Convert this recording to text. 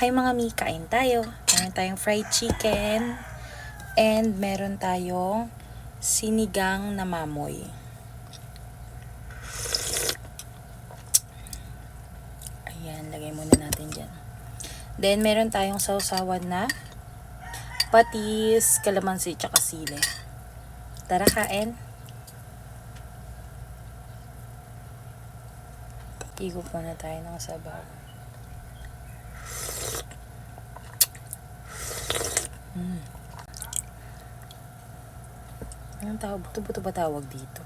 Hi mga mi, kain tayo. Meron tayong fried chicken and meron tayong sinigang na mamoy. Ayan, lagay muna natin dyan. Then meron tayong sausawan na patis, kalamansi, tsaka sili. Tara, kain. Igop muna tayo ng sabaw. Anong tawag? Buto-buto ba tawag dito?